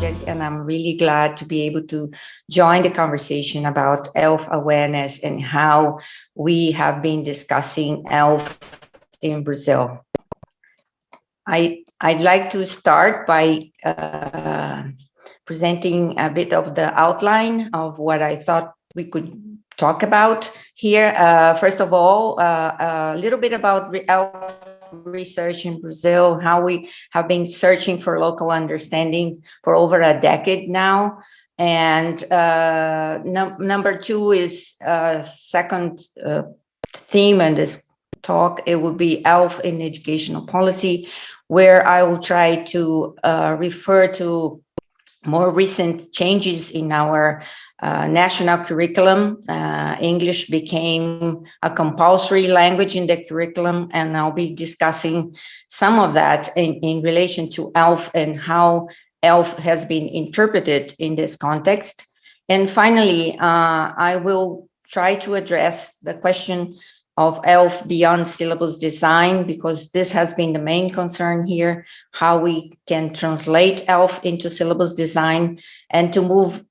Project, and I'm really glad to be able to join the conversation about ELF awareness and how we have been discussing ELF in Brazil. I'd like to start by presenting a bit of the outline of what I thought we could talk about here. First of all, a little bit about ELF research in Brazil, how we have been searching for local understanding for over a decade now. And number two is second theme in this talk, it will be ELF in educational policy, where I will try to refer to more recent changes in our national curriculum. English became a compulsory language in the curriculum, and I'll be discussing some of that in relation to ELF and how ELF has been interpreted in this context. And finally, I will try to address the question of ELF beyond syllabus design, because this has been the main concern here, how we can translate ELF into syllabus design and to move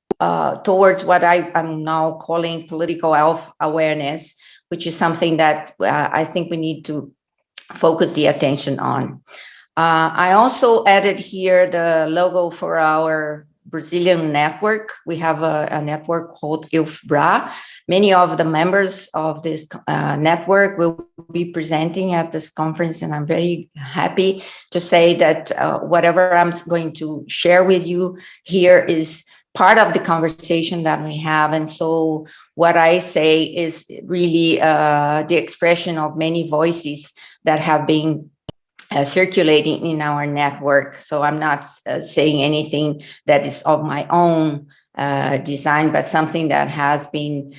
towards what I'm now calling political ELF awareness, which is something that I think we need to focus the attention on. I also added here the logo for our Brazilian network. We have a network called ELF-BRA. Many of the members of this network will be presenting at this conference, and I'm very happy to say that whatever I'm going to share with you here is part of the conversation that we have. And so what I say is really the expression of many voices that have been circulating in our network. So I'm not saying anything that is of my own design, but something that has been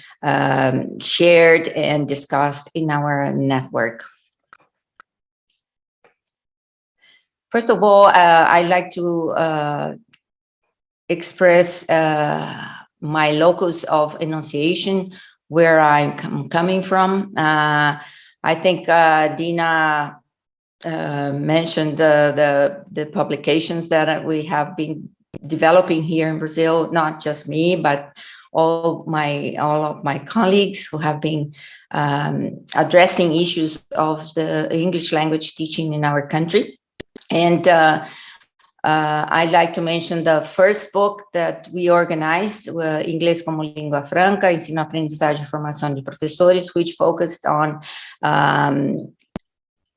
shared and discussed in our network. First of all, I'd like to express my locus of enunciation, where I'm coming from. I think Dina mentioned the publications that we have been developing here in Brazil, not just me, but all of my colleagues who have been addressing issues of the English language teaching in our country. And I'd like to mention the first book that we organized, Inglês como Língua Franca, Ensino, Aprendizagem e Formação de Professores, which focused on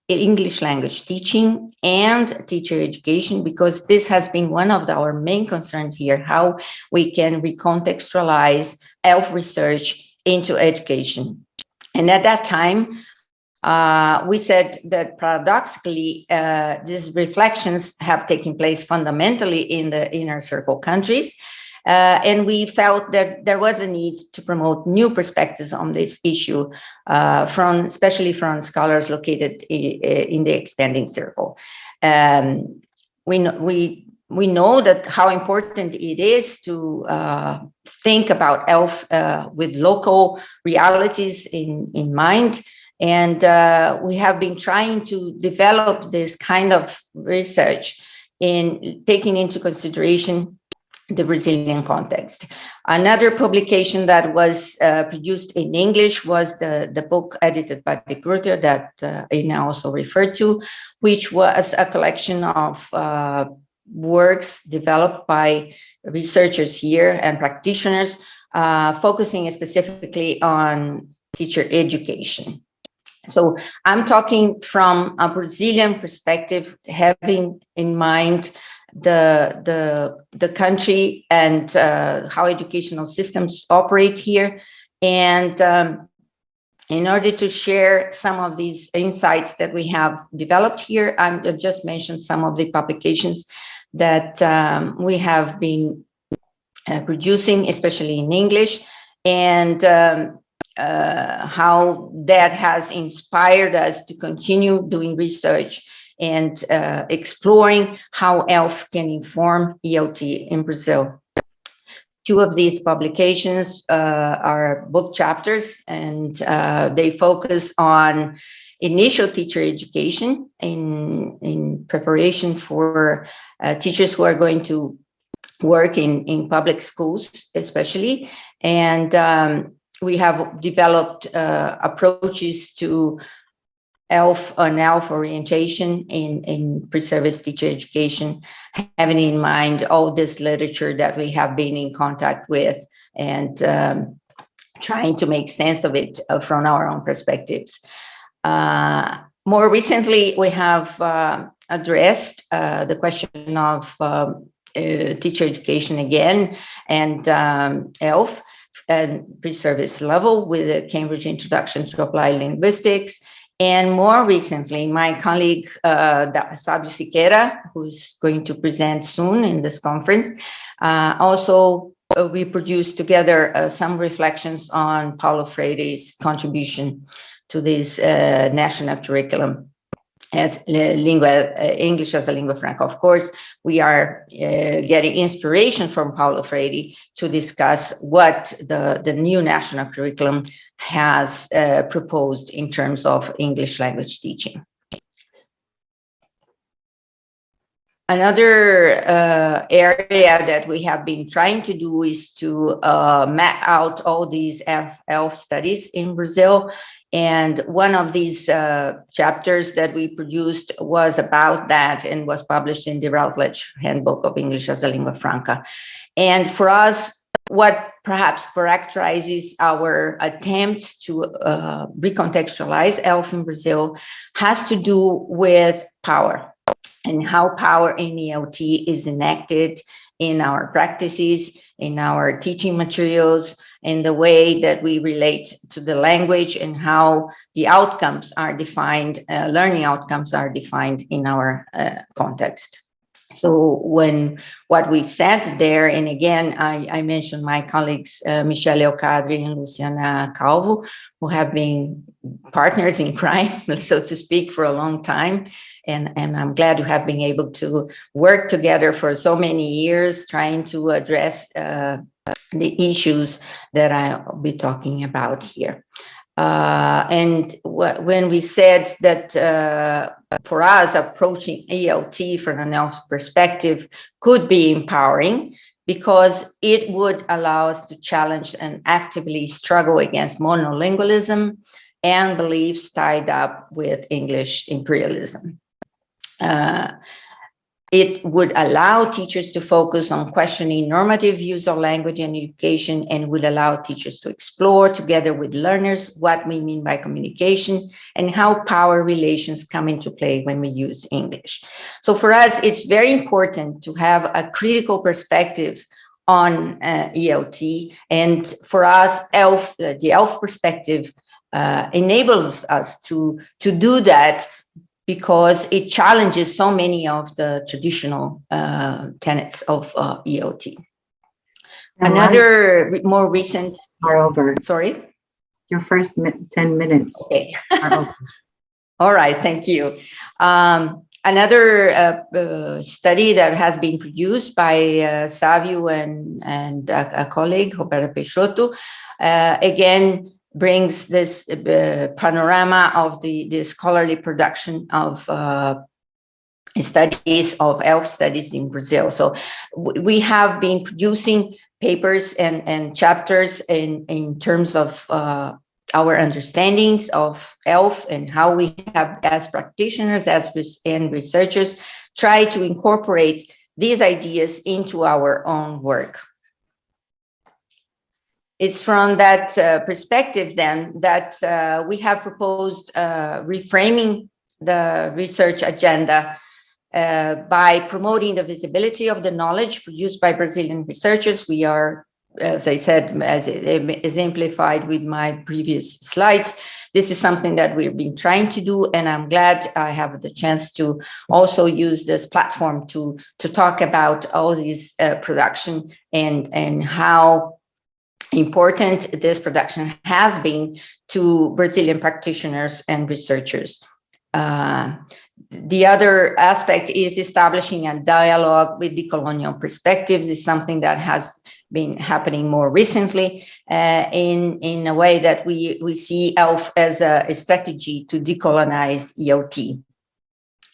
English language teaching and teacher education, because this has been one of our main concerns here, how we can recontextualize ELF research into education. And at that time, we said that paradoxically, these reflections have taken place fundamentally in the inner circle countries. And we felt that there was a need to promote new perspectives on this issue, especially from scholars located in the expanding circle. We know that how important it is to think about ELF with local realities in mind. And we have been trying to develop this kind of research in taking into consideration the Brazilian context. Another publication that was produced in English was the book edited by the Grutter that Ina also referred to, which was a collection of works developed by researchers here and practitioners, focusing specifically on teacher education. So I'm talking from a Brazilian perspective, having in mind the country and how educational systems operate here. And in order to share some of these insights that we have developed here, I just mentioned some of the publications that we have been producing, especially in English, and how that has inspired us to continue doing research and exploring how ELF can inform ELT in Brazil. Two of these publications are book chapters, and they focus on initial teacher education in preparation for teachers who are going to work in public schools, especially, and we have developed approaches to ELF orientation in pre-service teacher education, having in mind all this literature that we have been in contact with, and trying to make sense of it from our own perspectives. More recently, we have addressed the question of teacher education again, and ELF and pre-service level with the Cambridge Introduction to Applied Linguistics. And more recently, my colleague, Sabio Siqueira, who's going to present soon in this conference, also we produced together some reflections on Paulo Freire's contribution to this national curriculum as English as a lingua franca. Of course, we are getting inspiration from Paulo Freire to discuss what the new national curriculum has proposed in terms of English language teaching. Another area that we have been trying to do is to map out all these ELF studies in Brazil. And one of these chapters that we produced was about that and was published in the Routledge Handbook of English as a Lingua Franca. And for us, what perhaps characterizes our attempts to recontextualize ELF in Brazil has to do with power and how power in ELT is enacted in our practices, in our teaching materials, in the way that we relate to the language, and how the outcomes are defined, learning outcomes are defined in our context. So what we said there, and again, I mentioned my colleagues, Michele Elcadri and Luciana Calvo, who have been partners in crime, so to speak, for a long time. And I'm glad to have been able to work together for so many years, trying to address the issues that I'll be talking about here. And when we said that for us, approaching ELT from an ELF perspective could be empowering, because it would allow us to challenge and actively struggle against monolingualism and beliefs tied up with English imperialism. It would allow teachers to focus on questioning normative views of language and education, and would allow teachers to explore together with learners what we mean by communication and how power relations come into play when we use English. So for us, it's very important to have a critical perspective on ELT. And for us, the ELF perspective enables us to do that, because it challenges so many of the traditional tenets of ELT. Another more recent... Are over. Sorry? Your first 10 minutes. Okay. Are over. All right, thank you. Another study that has been produced by Savio and a colleague, Roberta Peixoto, again, brings this panorama of the scholarly production of studies of ELF studies in Brazil. So we have been producing papers and chapters in terms of our understandings of ELF, and how we have, as practitioners and researchers, try to incorporate these ideas into our own work. It's from that perspective, then, that we have proposed reframing the research agenda by promoting the visibility of the knowledge produced by Brazilian researchers. We are, as I said, as exemplified with my previous slides, this is something that we've been trying to do, and I'm glad I have the chance to also use this platform to talk about all these production and how important this production has been to Brazilian practitioners and researchers. The other aspect is establishing a dialogue with decolonial perspectives. Is something that has been happening more recently in a way that we see ELF as a strategy to decolonize ELT.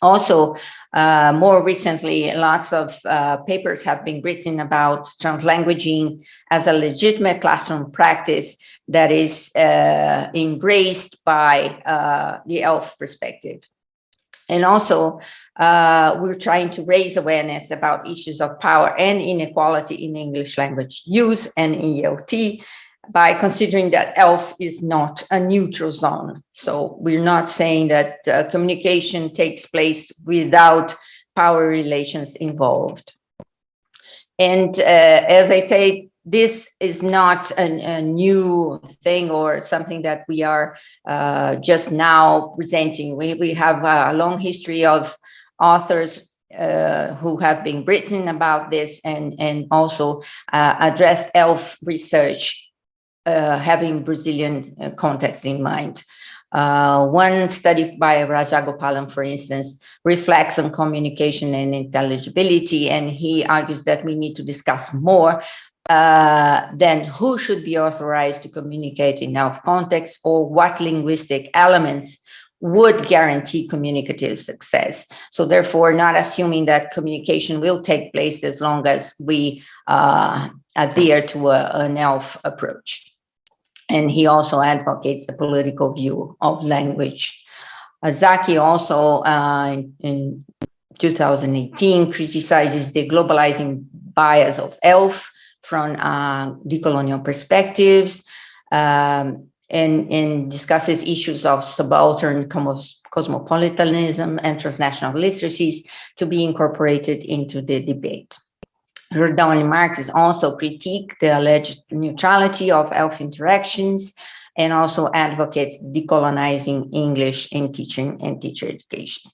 Also, more recently, lots of papers have been written about translanguaging as a legitimate classroom practice that is embraced by the ELF perspective. And also, we're trying to raise awareness about issues of power and inequality in English language use and ELT by considering that ELF is not a neutral zone. So we're not saying that communication takes place without power relations involved. And as I say, this is not a new thing or something that we are just now presenting. We have a long history of authors who have been written about this and also addressed ELF research having Brazilian context in mind. One study by Rajagopalan, for instance, reflects on communication and intelligibility, and he argues that we need to discuss more than who should be authorized to communicate in ELF context or what linguistic elements would guarantee communicative success. So therefore, not assuming that communication will take place as long as we adhere to an ELF approach. And he also advocates the political view of language. Zaki also, in 2018, criticizes the globalizing bias of ELF from decolonial perspectives and discusses issues of subaltern cosmopolitanism and transnational literacies to be incorporated into the debate. Jordan and Marx also critique the alleged neutrality of ELF interactions and also advocates decolonizing English in teaching and teacher education.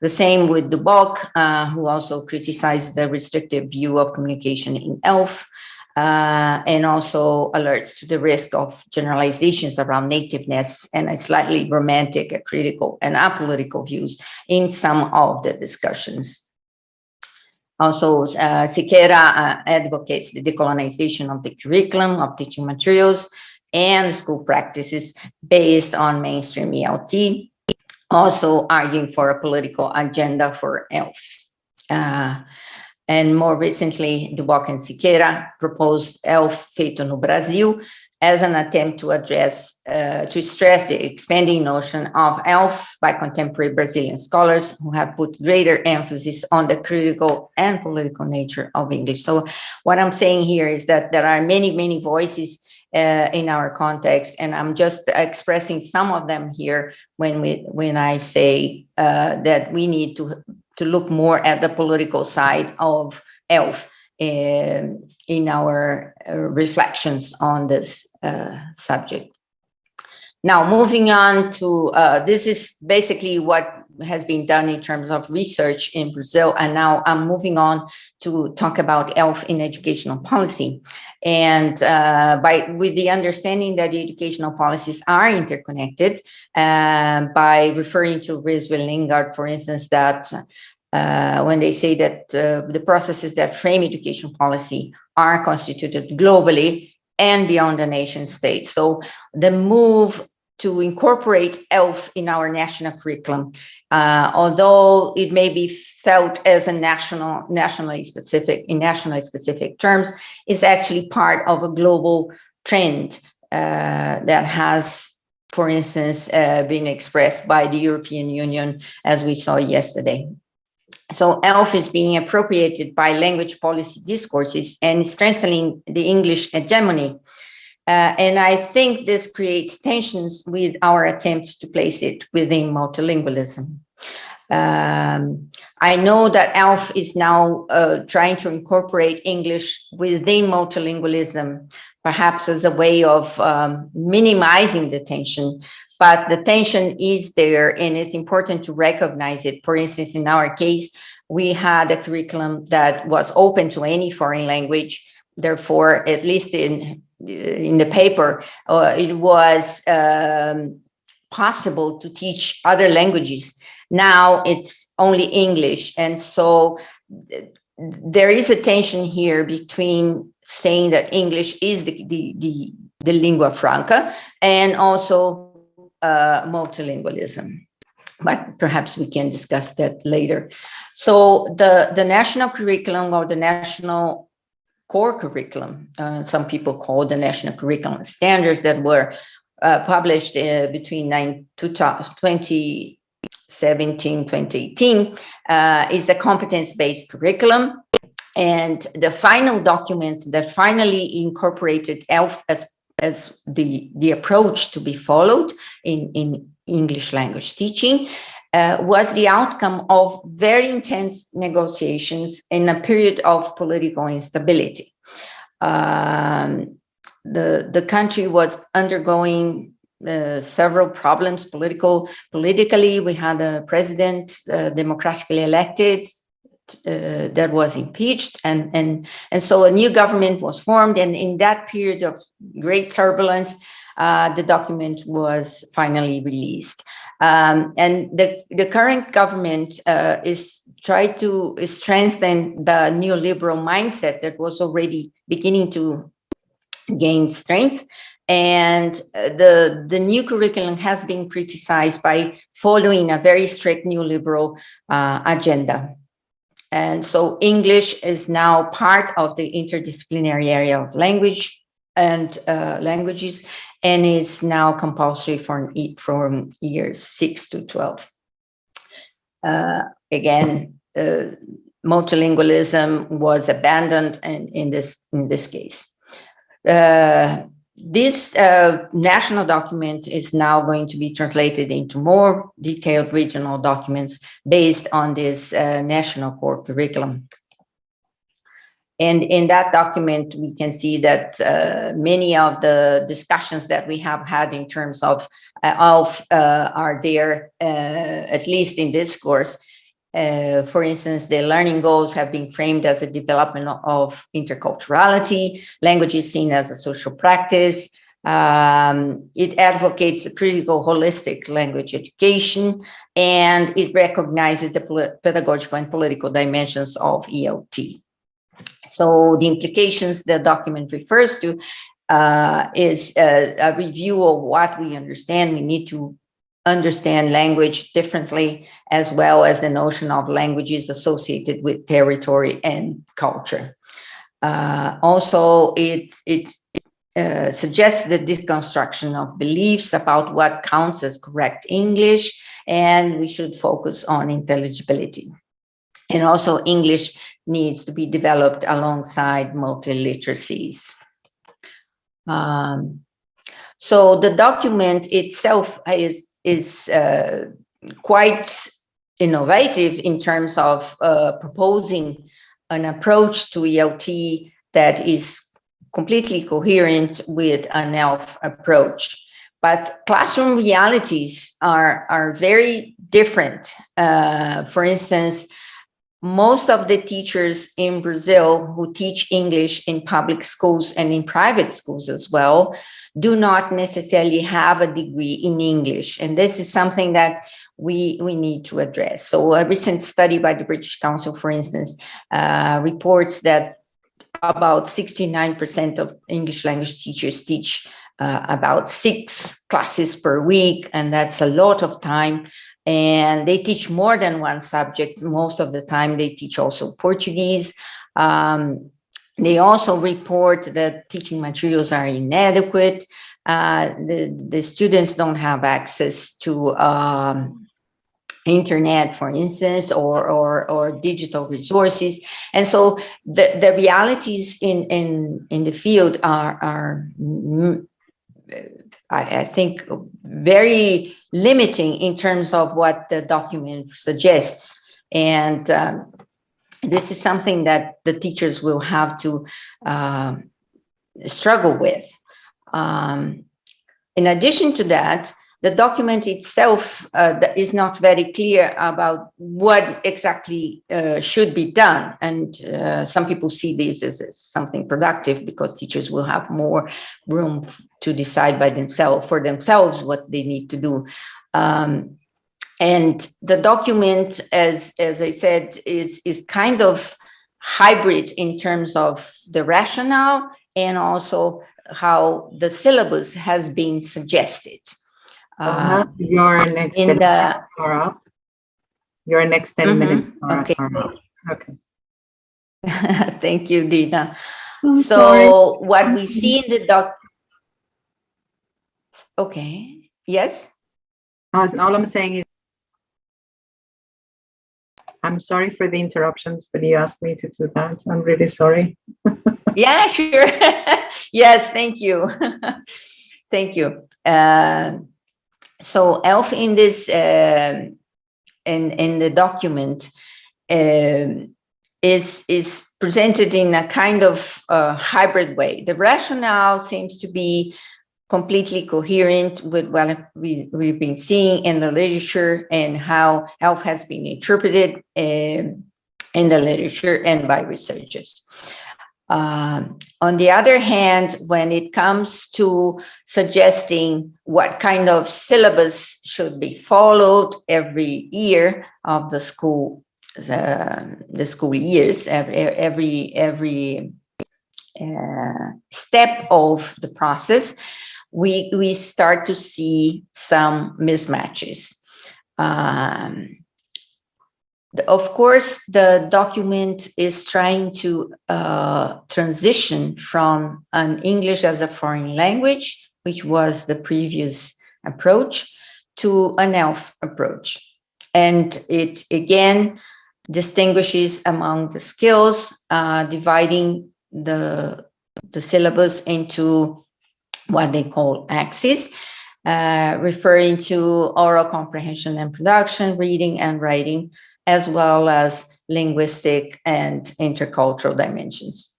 The same with Duboc, who also criticizes the restrictive view of communication in ELF and also alerts to the risk of generalizations around nativeness and a slightly romantic, critical, and apolitical views in some of the discussions. Also, Siqueira advocates the decolonization of the curriculum, of teaching materials, and school practices based on mainstream ELT, also arguing for a political agenda for ELF. And more recently, Duboc and Siqueira proposed ELF feito no Brasil as an attempt to address, to stress the expanding notion of ELF by contemporary Brazilian scholars who have put greater emphasis on the critical and political nature of English. So what I'm saying here is that there are many, many voices in our context, and I'm just expressing some of them here when I say that we need to look more at the political side of ELF in our reflections on this subject. Now, moving on to, this is basically what has been done in terms of research in Brazil, and now I'm moving on to talk about ELF in educational policy. And with the understanding that the educational policies are interconnected, by referring to Riswell Lingard, for instance, that when they say that the processes that frame education policy are constituted globally and beyond the nation state. So the move to incorporate ELF in our national curriculum, although it may be felt as a nationally specific terms, is actually part of a global trend that has, for instance, been expressed by the European Union, as we saw yesterday. So ELF is being appropriated by language policy discourses and strengthening the English hegemony. And I think this creates tensions with our attempts to place it within multilingualism. I know that ELF is now trying to incorporate English within multilingualism, perhaps as a way of minimizing the tension. But the tension is there, and it's important to recognize it. For instance, in our case, we had a curriculum that was open to any foreign language. Therefore, at least in the paper, it was possible to teach other languages. Now it's only English. And so there is a tension here between saying that English is the lingua franca and also multilingualism. but perhaps we can discuss that later. So the national curriculum, or the national core curriculum, some people call the national curriculum standards, that were published between 2017, 2018, is the competence-based curriculum. And the final document that finally incorporated ELF as the approach to be followed in English language teaching was the outcome of very intense negotiations in a period of political instability. The country was undergoing several problems politically. We had a president democratically elected that was impeached, and so a new government was formed, and in that period of great turbulence, the document was finally released. And the current government is trying to strengthen the neoliberal mindset that was already beginning to gain strength. And the new curriculum has been criticized by following a very strict neoliberal agenda. And so English is now part of the interdisciplinary area of language and languages, and is now compulsory from years 6 to 12. Again, multilingualism was abandoned in this case. This national document is now going to be translated into more detailed regional documents based on this national core curriculum. And in that document, we can see that many of the discussions that we have had in terms of ELF are there, at least in this course. For instance, the learning goals have been framed as a development of interculturality. Language is seen as a social practice. It advocates a critical, holistic language education, and it recognizes the pedagogical and political dimensions of ELT. So the implications the document refers to is a review of what we understand. We need to understand language differently, as well as the notion of languages associated with territory and culture. Also, it suggests the deconstruction of beliefs about what counts as correct English, and we should focus on intelligibility. And also, English needs to be developed alongside multiliteracies. So the document itself is quite innovative in terms of proposing an approach to ELT that is completely coherent with an ELF approach. But classroom realities are very different. For instance, most of the teachers in Brazil who teach English in public schools and in private schools as well do not necessarily have a degree in English. And this is something that we need to address. So a recent study by the British Council, for instance, reports that about 69% of English language teachers teach about 6 classes per week, and that's a lot of time. And they teach more than one subject. Most of the time they teach also Portuguese. They also report that teaching materials are inadequate. The students don't have access to internet, for instance, or digital resources. And so the realities in the field are I think, very limiting in terms of what the document suggests. And this is something that the teachers will have to struggle with. In addition to that, the document itself is not very clear about what exactly should be done. And some people see this as something productive because teachers will have more room to decide for themselves what they need to do. And the document, as I said, is kind of hybrid in terms of the rationale and also how the syllabus has been suggested. Your next in 10 the minutes are up. Your next 10 minutes okay. are up. Okay. Thank you, Dina. I'm So sorry. what we see in the okay, yes. All I'm saying is, I'm sorry for the interruptions, but you asked me to do that. I'm really sorry. Yeah, sure. Yes, thank you. Thank you. So ELF in this in the document is presented in a kind of hybrid way. The rationale seems to be completely coherent with what we've been seeing in the literature and how ELF has been interpreted in the literature and by researchers. On the other hand, when it comes to suggesting what kind of syllabus should be followed every year of the school years, every step of the process, we start to see some mismatches. Of course, the document is trying to transition from an English as a foreign language, which was the previous approach, to an ELF approach. And it again distinguishes among the skills, dividing the syllabus into what they call axes, referring to oral comprehension and production, reading and writing, as well as linguistic and intercultural dimensions.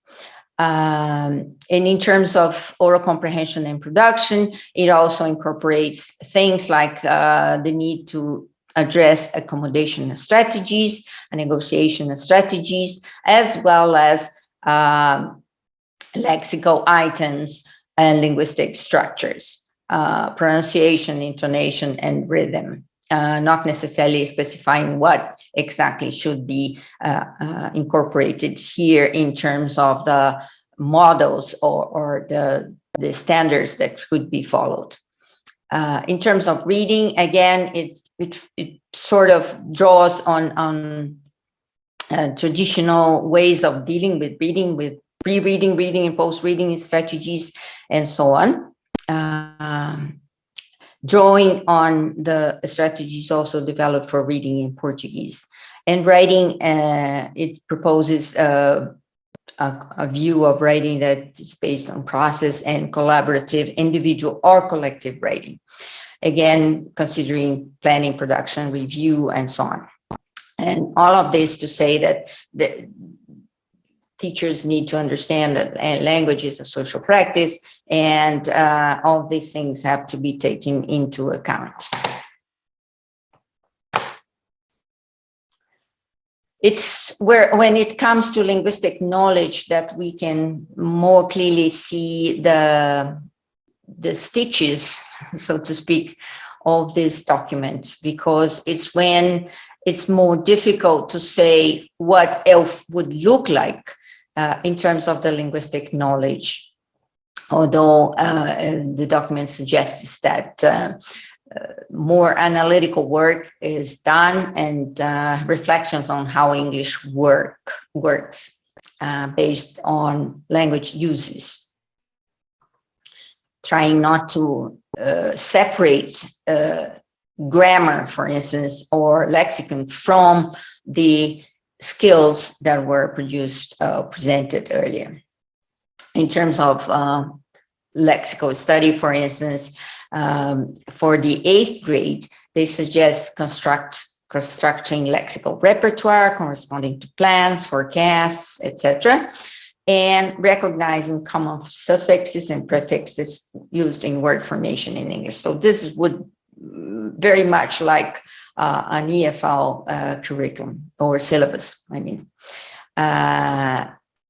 And in terms of oral comprehension and production, it also incorporates things like the need to address accommodation strategies and negotiation strategies, as well as lexical items and linguistic structures, pronunciation, intonation, and rhythm. Not necessarily specifying what exactly should be incorporated here in terms of the models or the standards that could be followed. In terms of reading, again, it sort of draws on traditional ways of dealing with reading, with pre-reading, reading, and post-reading strategies, and so on. Drawing on the strategies also developed for reading in Portuguese. And writing, it proposes a view of writing that is based on process and collaborative, individual or collective writing. Again, considering planning, production, review, and so on. And all of this to say that the teachers need to understand that language is a social practice, and all these things have to be taken into account. It's when it comes to linguistic knowledge that we can more clearly see the stitches, so to speak, of this document, because it's when it's more difficult to say what ELF would look like in terms of the linguistic knowledge. Although the document suggests that more analytical work is done and reflections on how English works based on language uses. Trying not to separate grammar, for instance, or lexicon from the skills that were presented earlier. In terms of lexical study, for instance, for the 8th grade, they suggest constructing lexical repertoire corresponding to plans, forecasts, etc., and recognizing common suffixes and prefixes used in word formation in English. So this would very much like an EFL curriculum or syllabus, I mean.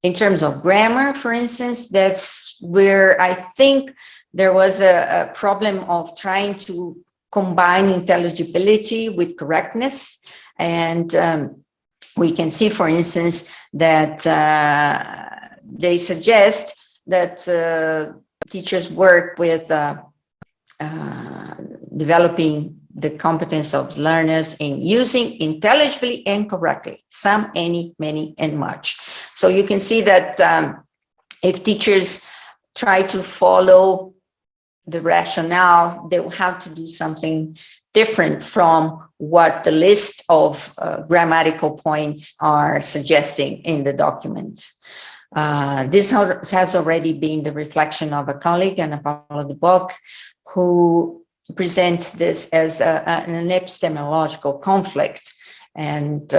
In terms of grammar, for instance, that's where I think there was a problem of trying to combine intelligibility with correctness. And we can see, for instance, that they suggest that teachers work with developing the competence of learners in using intelligibly and correctly, some, any, many, and much. So you can see that if teachers try to follow the rationale, they will have to do something different from what the list of grammatical points are suggesting in the document. This has already been the reflection of a colleague, Ana Paula de Bock, who presents this as an epistemological conflict and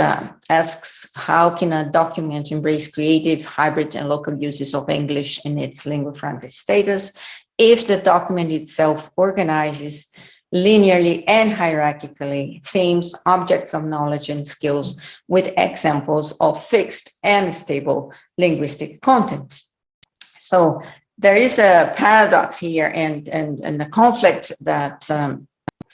asks how can a document embrace creative, hybrid, and local uses of English in its lingua-franca status if the document itself organizes linearly and hierarchically themes, objects of knowledge and skills with examples of fixed and stable linguistic content. So there is a paradox here and a conflict that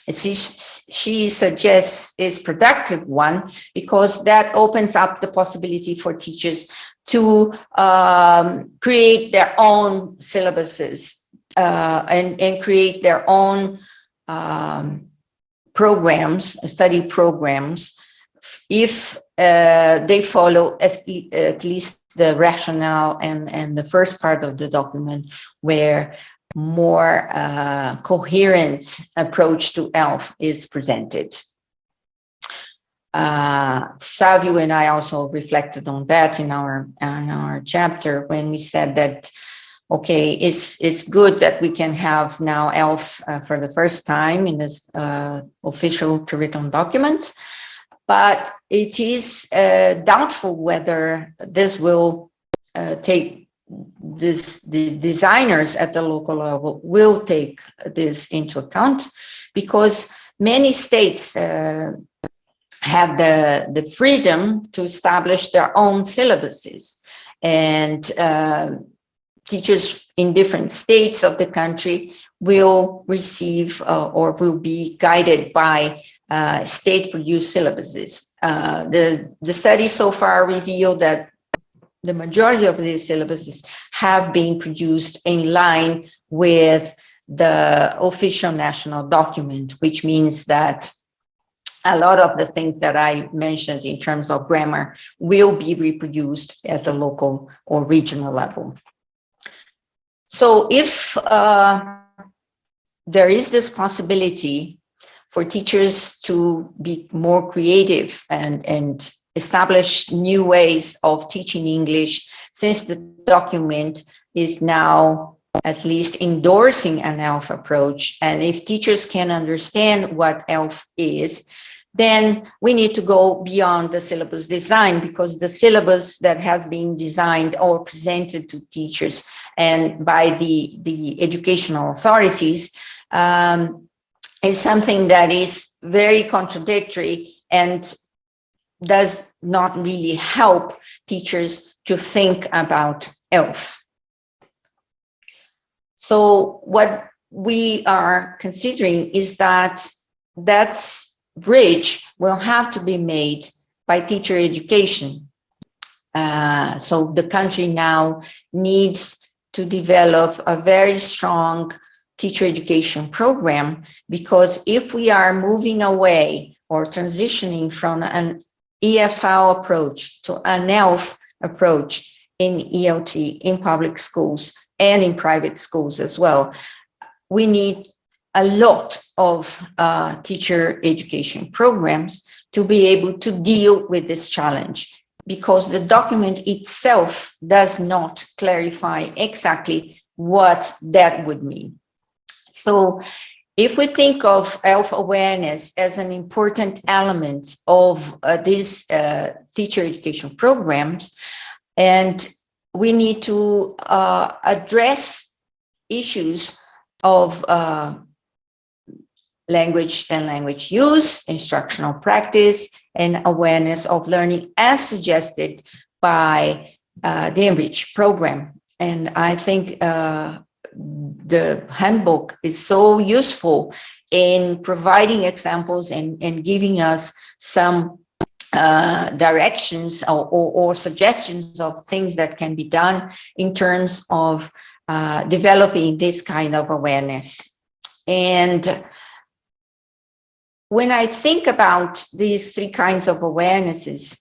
she suggests is productive one, because that opens up the possibility for teachers to create their own syllabuses and create their own programs, study programs, if they follow at least the rationale and the first part of the document, where more coherent approach to ELF is presented. Savio and I also reflected on that in our chapter when we said that, okay, it's good that we can have now ELF for the first time in this official curriculum document, but it is doubtful whether this will the designers at the local level will take this into account, because many states have the freedom to establish their own syllabuses, and teachers in different states of the country will receive or will be guided by state-produced syllabuses. The study so far revealed that the majority of these syllabuses have been produced in line with the official national document, which means that a lot of the things that I mentioned in terms of grammar will be reproduced at the local or regional level. So if there is this possibility for teachers to be more creative and establish new ways of teaching English, since the document is now at least endorsing an ELF approach, and if teachers can understand what ELF is, then we need to go beyond the syllabus design, because the syllabus that has been designed or presented to teachers and by the educational authorities is something that is very contradictory and does not really help teachers to think about ELF. So what we are considering is that that bridge will have to be made by teacher education. So the country now needs to develop a very strong teacher education program, because if we are moving away or transitioning from an EFL approach to an ELF approach in ELT, in public schools and in private schools as well, we need a lot of teacher education programs to be able to deal with this challenge, because the document itself does not clarify exactly what that would mean. So if we think of ELF awareness as an important element of these teacher education programs, and we need to address issues of language and language use, instructional practice, and awareness of learning as suggested by the ENRICH program. And I think the handbook is so useful in providing examples and giving us some directions or suggestions of things that can be done in terms of developing this kind of awareness. And when I think about these three kinds of awarenesses,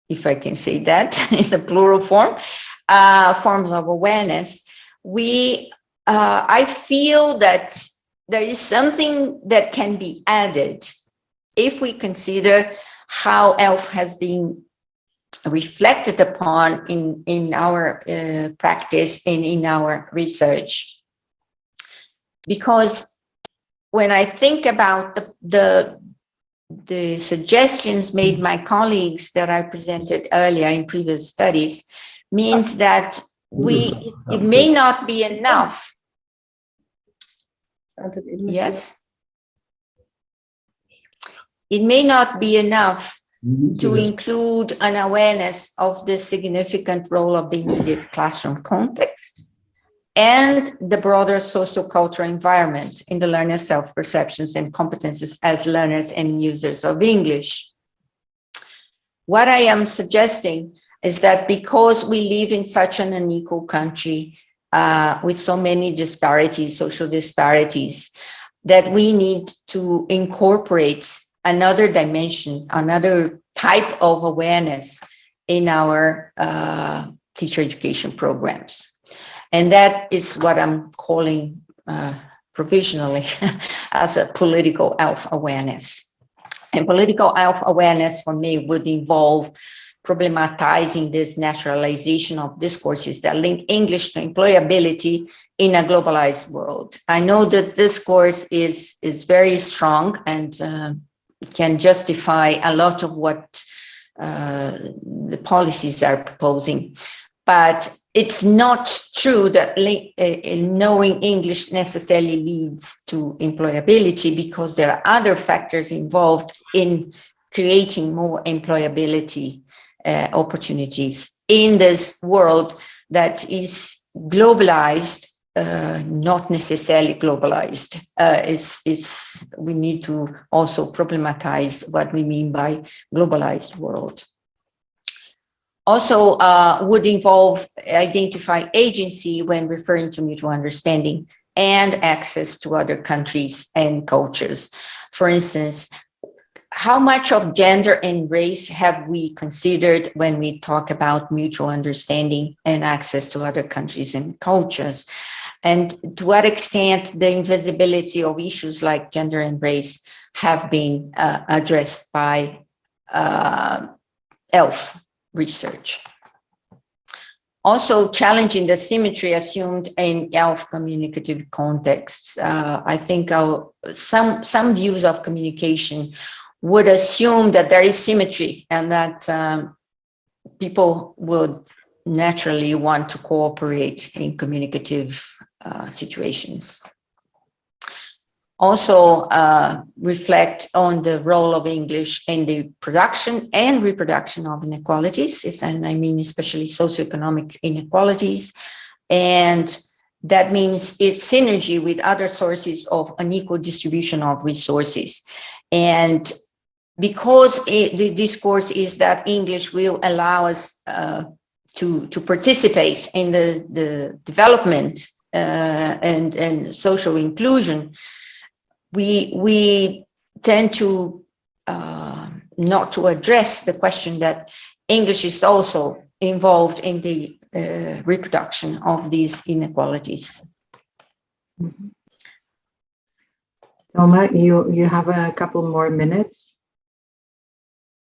if I can say that in the plural form, forms of awareness, I feel that there is something that can be added if we consider how ELF has been reflected upon in our practice and in our research. Because when I think about the suggestions made by colleagues that I presented earlier in previous studies, means that it may not be enough. Yes. It may not be enough to include an awareness of the significant role of the immediate classroom context and the broader sociocultural environment in the learner's self-perceptions and competences as learners and users of English. What I am suggesting is that because we live in such an unequal country with so many disparities, social disparities, that we need to incorporate another dimension, another type of awareness in our teacher education programs. And that is what I'm calling provisionally as a political ELF awareness. And political ELF awareness for me would involve problematizing this naturalization of discourses that link English to employability in a globalized world. I know that this course is very strong and can justify a lot of what the policies are proposing, but it's not true that knowing English necessarily leads to employability, because there are other factors involved in creating more employability opportunities in this world that is globalized, not necessarily globalized. We need to also problematize what we mean by globalized world. Also would involve identifying agency when referring to mutual understanding and access to other countries and cultures. For instance, how much of gender and race have we considered when we talk about mutual understanding and access to other countries and cultures? And to what extent the invisibility of issues like gender and race have been addressed by ELF research. Also challenging the symmetry assumed in ELF communicative contexts. I think some views of communication would assume that there is symmetry and that people would naturally want to cooperate in communicative situations. Also reflect on the role of English in the production and reproduction of inequalities, and I mean especially socioeconomic inequalities, and that means its synergy with other sources of unequal distribution of resources. And because the discourse is that English will allow us to participate in the development and social inclusion, we tend to not to address the question that English is also involved in the reproduction of these inequalities. Mm-hmm. Telma, you have a couple more minutes.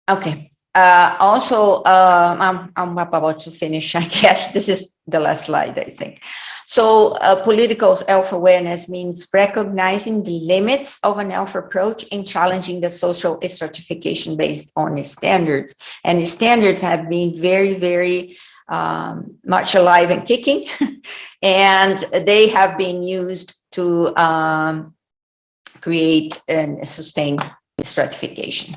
Okay. Also, I'm about to finish, I guess. This is the last slide, I think. So political ELF awareness means recognizing the limits of an ELF approach in challenging the social stratification based on standards. And the standards have been very, very much alive and kicking, and they have been used to create and sustain stratification.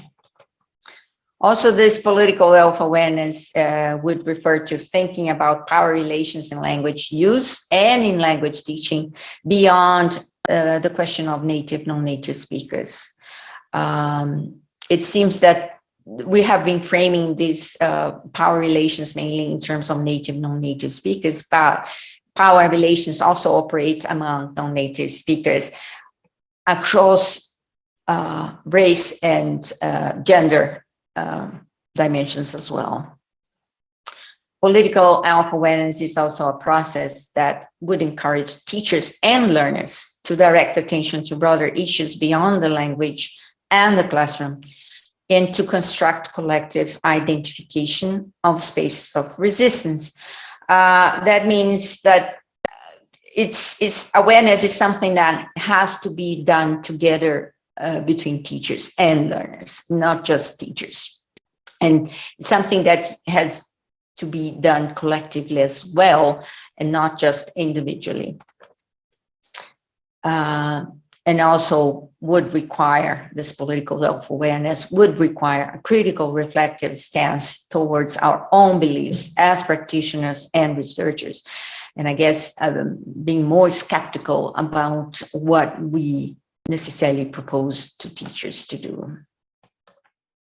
Also, this political ELF awareness would refer to thinking about power relations in language use and in language teaching beyond the question of native, non-native speakers. It seems that we have been framing these power relations mainly in terms of native, non-native speakers, but power relations also operates among non-native speakers across race and gender dimensions as well. Political ELF awareness is also a process that would encourage teachers and learners to direct attention to broader issues beyond the language and the classroom, and to construct collective identification of spaces of resistance. That means that it's awareness is something that has to be done together between teachers and learners, not just teachers. And something that has to be done collectively as well, and not just individually. And also would require, this political self-awareness would require a critical reflective stance towards our own beliefs as practitioners and researchers. And I guess being more skeptical about what we necessarily propose to teachers to do.